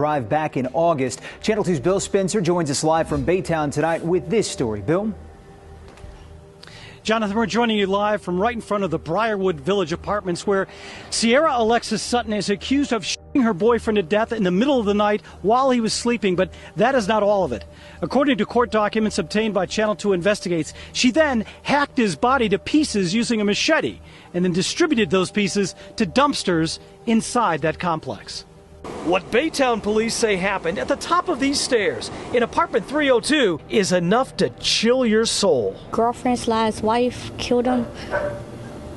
arrived back in August. Channel 2's Bill Spencer joins us live from Baytown tonight with this story. Bill? Jonathan, we're joining you live from right in front of the Briarwood Village Apartments, where Sierra Alexis Sutton is accused of shooting her boyfriend to death in the middle of the night while he was sleeping. But that is not all of it. According to court documents obtained by Channel 2 Investigates, she then hacked his body to pieces using a machete and then distributed those pieces to dumpsters inside that complex. What Baytown police say happened at the top of these stairs in apartment 302 is enough to chill your soul. Girlfriend's last wife killed him,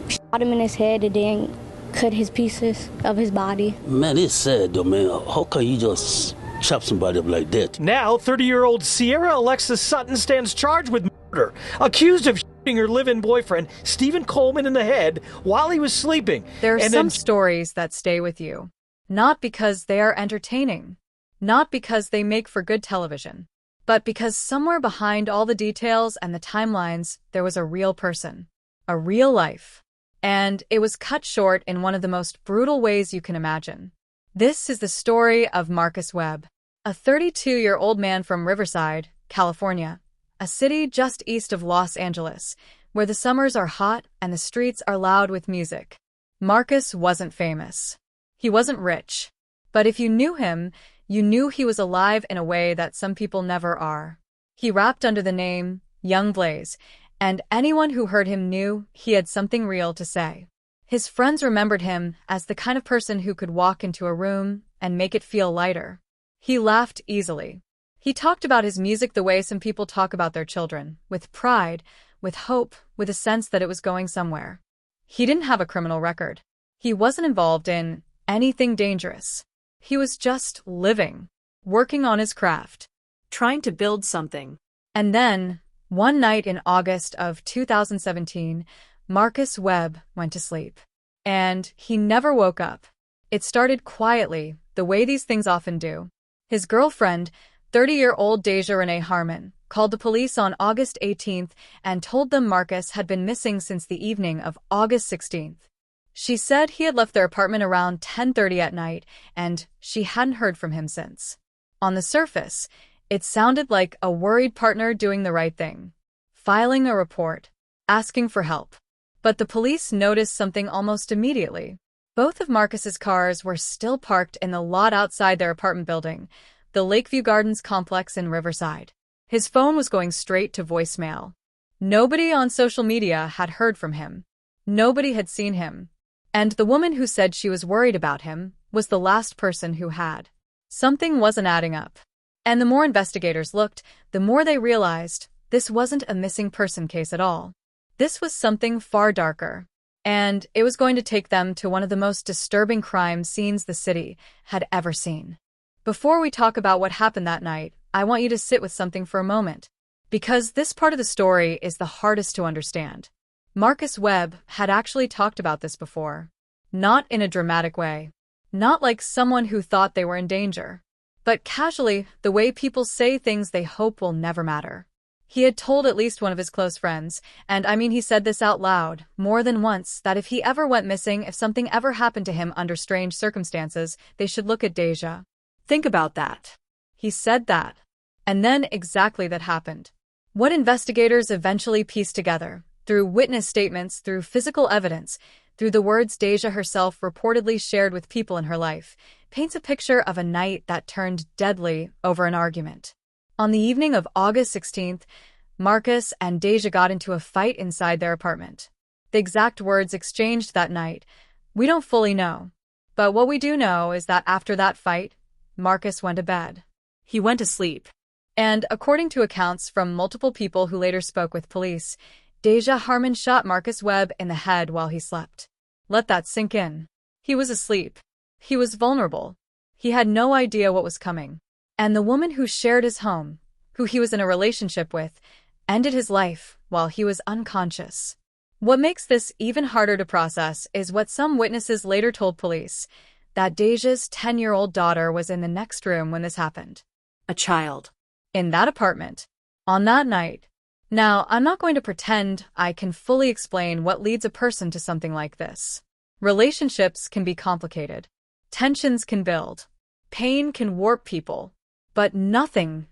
shot him in his head, and then cut his pieces of his body. Man, it's sad though, man. How can you just chop somebody up like that? Now, 30-year-old Sierra Alexis Sutton stands charged with murder, accused of shooting her live-in boyfriend, Stephen Coleman, in the head while he was sleeping. There are some stories that stay with you. Not because they are entertaining, not because they make for good television, but because somewhere behind all the details and the timelines, there was a real person, a real life. And it was cut short in one of the most brutal ways you can imagine. This is the story of Marcus Webb, a 32-year-old man from Riverside, California, a city just east of Los Angeles, where the summers are hot and the streets are loud with music. Marcus wasn't famous. He wasn't rich, but if you knew him, you knew he was alive in a way that some people never are. He rapped under the name Young Blaze, and anyone who heard him knew he had something real to say. His friends remembered him as the kind of person who could walk into a room and make it feel lighter. He laughed easily. He talked about his music the way some people talk about their children, with pride, with hope, with a sense that it was going somewhere. He didn't have a criminal record. He wasn't involved in anything dangerous. He was just living, working on his craft, trying to build something. And then, one night in August of 2017, Marcus Webb went to sleep. And he never woke up. It started quietly, the way these things often do. His girlfriend, 30-year-old Deja Renee Harmon, called the police on August 18th and told them Marcus had been missing since the evening of August 16th. She said he had left their apartment around 10:30 at night, and she hadn't heard from him since. On the surface, it sounded like a worried partner doing the right thing, filing a report, asking for help. But the police noticed something almost immediately. Both of Marcus's cars were still parked in the lot outside their apartment building, the Lakeview Gardens complex in Riverside. His phone was going straight to voicemail. Nobody on social media had heard from him. Nobody had seen him. And the woman who said she was worried about him was the last person who had. Something wasn't adding up. And the more investigators looked, the more they realized this wasn't a missing person case at all. This was something far darker. And it was going to take them to one of the most disturbing crime scenes the city had ever seen. Before we talk about what happened that night, I want you to sit with something for a moment. Because this part of the story is the hardest to understand. Marcus Webb had actually talked about this before. Not in a dramatic way. Not like someone who thought they were in danger. But casually, the way people say things they hope will never matter. He had told at least one of his close friends, and I mean he said this out loud, more than once, that if he ever went missing, if something ever happened to him under strange circumstances, they should look at Deja. Think about that. He said that. And then exactly that happened. What investigators eventually pieced together, through witness statements, through physical evidence, through the words Deja herself reportedly shared with people in her life, paints a picture of a night that turned deadly over an argument. On the evening of August 16th, Marcus and Deja got into a fight inside their apartment. The exact words exchanged that night, we don't fully know. But what we do know is that after that fight, Marcus went to bed. He went to sleep. And according to accounts from multiple people who later spoke with police, Deja Harmon shot Marcus Webb in the head while he slept. Let that sink in. He was asleep. He was vulnerable. He had no idea what was coming. And the woman who shared his home, who he was in a relationship with, ended his life while he was unconscious. What makes this even harder to process is what some witnesses later told police, that Deja's 10-year-old daughter was in the next room when this happened. A child. In that apartment. On that night. Now, I'm not going to pretend I can fully explain what leads a person to something like this. Relationships can be complicated. Tensions can build. Pain can warp people. But nothing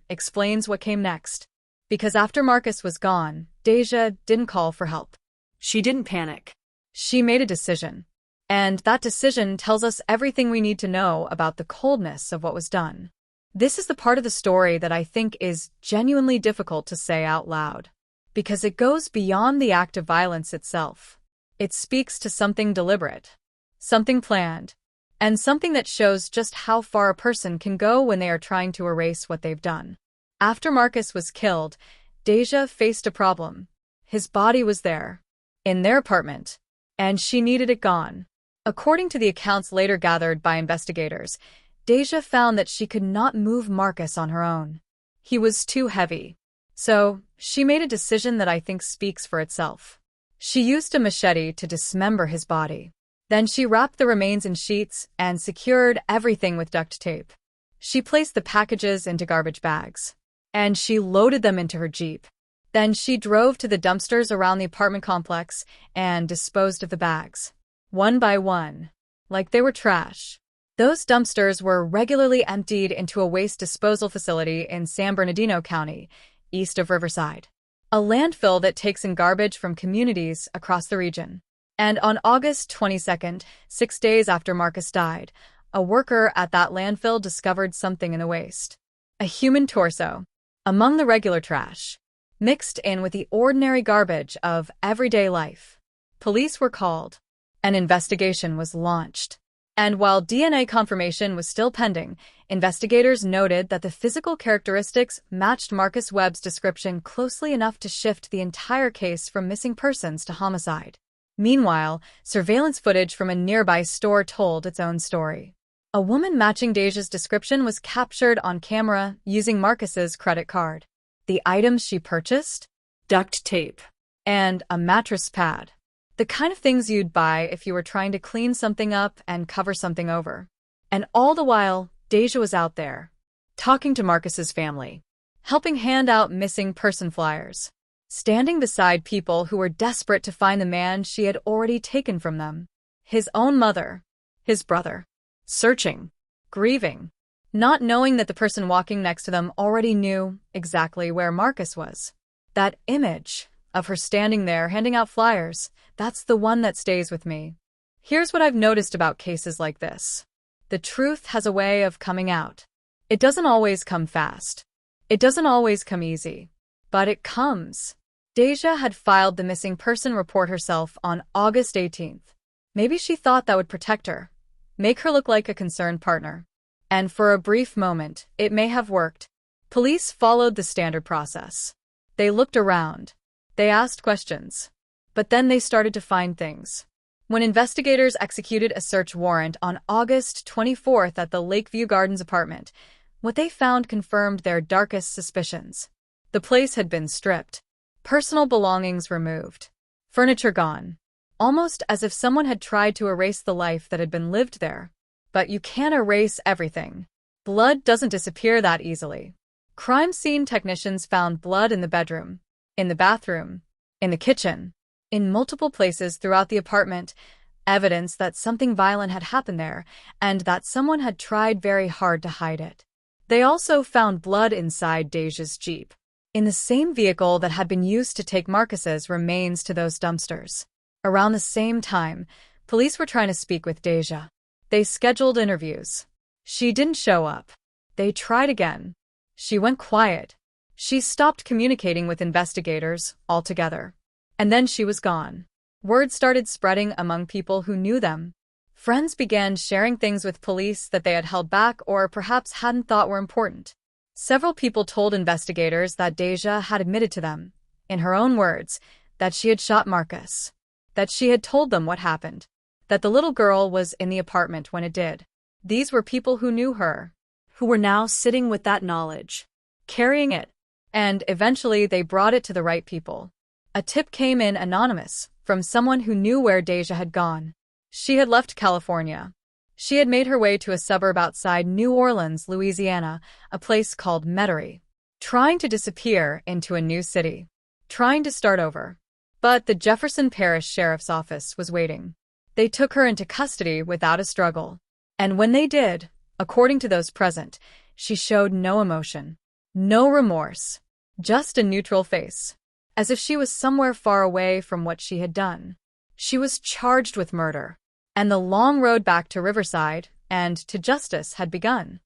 explains what came next. Because after Marcus was gone, Deja didn't call for help. She didn't panic. She made a decision. And that decision tells us everything we need to know about the coldness of what was done. This is the part of the story that I think is genuinely difficult to say out loud. Because it goes beyond the act of violence itself. It speaks to something deliberate, something planned, and something that shows just how far a person can go when they are trying to erase what they've done. After Marcus was killed, Deja faced a problem. His body was there, in their apartment, and she needed it gone. According to the accounts later gathered by investigators, Deja found that she could not move Marcus on her own. He was too heavy. So, she made a decision that I think speaks for itself. She used a machete to dismember his body. Then she wrapped the remains in sheets and secured everything with duct tape. She placed the packages into garbage bags. And she loaded them into her Jeep. Then she drove to the dumpsters around the apartment complex and disposed of the bags. One by one. Like they were trash. Those dumpsters were regularly emptied into a waste disposal facility in San Bernardino County, east of Riverside. A landfill that takes in garbage from communities across the region. And on August 22nd, 6 days after Marcus died, a worker at that landfill discovered something in the waste. A human torso, among the regular trash, mixed in with the ordinary garbage of everyday life. Police were called. An investigation was launched. And while DNA confirmation was still pending, investigators noted that the physical characteristics matched Marcus Webb's description closely enough to shift the entire case from missing persons to homicide. Meanwhile, surveillance footage from a nearby store told its own story. A woman matching Deja's description was captured on camera using Marcus's credit card. The items she purchased? Duct tape. And a mattress pad. The kind of things you'd buy if you were trying to clean something up and cover something over. And all the while, Deja was out there, talking to Marcus's family, helping hand out missing person flyers, standing beside people who were desperate to find the man she had already taken from them. His own mother, his brother, searching, grieving, not knowing that the person walking next to them already knew exactly where Marcus was. That image of her standing there handing out flyers, that's the one that stays with me. Here's what I've noticed about cases like this. The truth has a way of coming out. It doesn't always come fast. It doesn't always come easy. But it comes. Deja had filed the missing person report herself on August 18th. Maybe she thought that would protect her, make her look like a concerned partner. And for a brief moment, it may have worked. Police followed the standard process. They looked around. They asked questions. But then they started to find things. When investigators executed a search warrant on August 24th at the Lakeview Gardens apartment, what they found confirmed their darkest suspicions. The place had been stripped. Personal belongings removed. Furniture gone. Almost as if someone had tried to erase the life that had been lived there. But you can't erase everything. Blood doesn't disappear that easily. Crime scene technicians found blood in the bedroom, in the bathroom, in the kitchen, in multiple places throughout the apartment, evidence that something violent had happened there and that someone had tried very hard to hide it. They also found blood inside Deja's Jeep, in the same vehicle that had been used to take Marcus's remains to those dumpsters. Around the same time, police were trying to speak with Deja. They scheduled interviews. She didn't show up. They tried again. She went quiet. She stopped communicating with investigators altogether. And then she was gone. Word started spreading among people who knew them. Friends began sharing things with police that they had held back or perhaps hadn't thought were important. Several people told investigators that Deja had admitted to them, in her own words, that she had shot Marcus, that she had told them what happened, that the little girl was in the apartment when it did. These were people who knew her, who were now sitting with that knowledge, carrying it, and eventually they brought it to the right people. A tip came in anonymous, from someone who knew where Deja had gone. She had left California. She had made her way to a suburb outside New Orleans, Louisiana, a place called Metairie, trying to disappear into a new city, trying to start over. But the Jefferson Parish Sheriff's Office was waiting. They took her into custody without a struggle. And when they did, According to those present, she showed no emotion, no remorse, just a neutral face, as if she was somewhere far away from what she had done. She was charged with murder, and the long road back to Riverside and to justice had begun.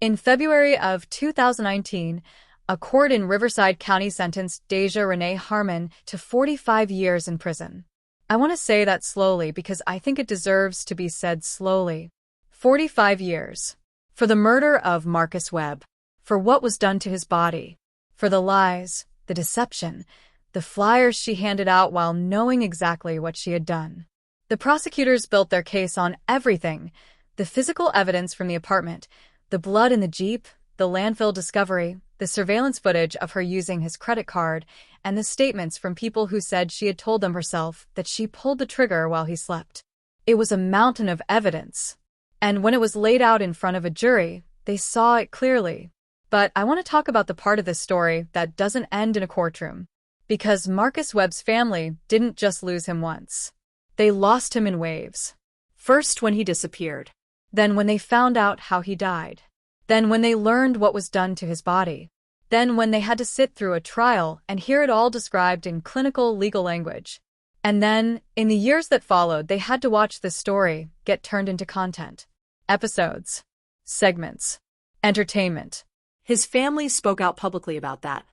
In February of 2019, a court in Riverside County sentenced Deja Renee Harmon to 45 years in prison. I want to say that slowly because I think it deserves to be said slowly. 45 years. For the murder of Marcus Webb. For what was done to his body. For the lies, the deception, the flyers she handed out while knowing exactly what she had done. The prosecutors built their case on everything. The physical evidence from the apartment, the blood in the Jeep, the landfill discovery, the surveillance footage of her using his credit card, and the statements from people who said she had told them herself that she pulled the trigger while he slept. It was a mountain of evidence. And when it was laid out in front of a jury, they saw it clearly. But I want to talk about the part of this story that doesn't end in a courtroom. Because Marcus Webb's family didn't just lose him once. They lost him in waves. First when he disappeared. Then when they found out how he died. Then when they learned what was done to his body. Then when they had to sit through a trial and hear it all described in clinical legal language. And then, in the years that followed, they had to watch this story get turned into content. Episodes. Segments. Entertainment. His family spoke out publicly about that.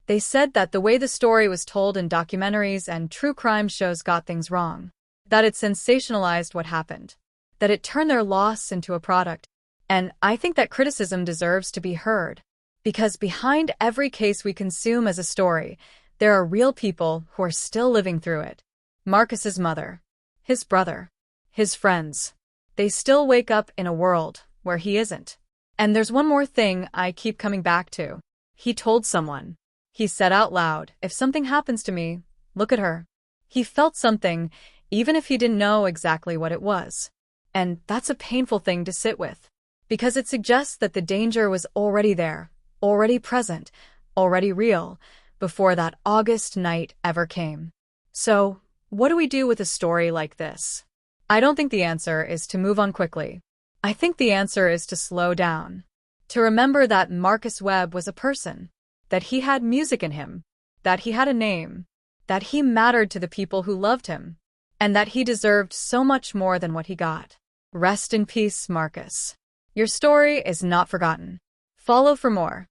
They said that the way the story was told in documentaries and true crime shows got things wrong. That it sensationalized what happened. That it turned their loss into a product. And I think that criticism deserves to be heard. Because behind every case we consume as a story, there are real people who are still living through it. Marcus's mother. His brother. His friends. They still wake up in a world where he isn't. And there's one more thing I keep coming back to. He told someone. He said out loud, if something happens to me, look at her. He felt something, even if he didn't know exactly what it was. And that's a painful thing to sit with. Because it suggests that the danger was already there, already present, already real, before that August night ever came. So, what do we do with a story like this? I don't think the answer is to move on quickly. I think the answer is to slow down. To remember that Marcus Webb was a person. That he had music in him. That he had a name. That he mattered to the people who loved him. And that he deserved so much more than what he got. Rest in peace, Marcus. Your story is not forgotten. Follow for more.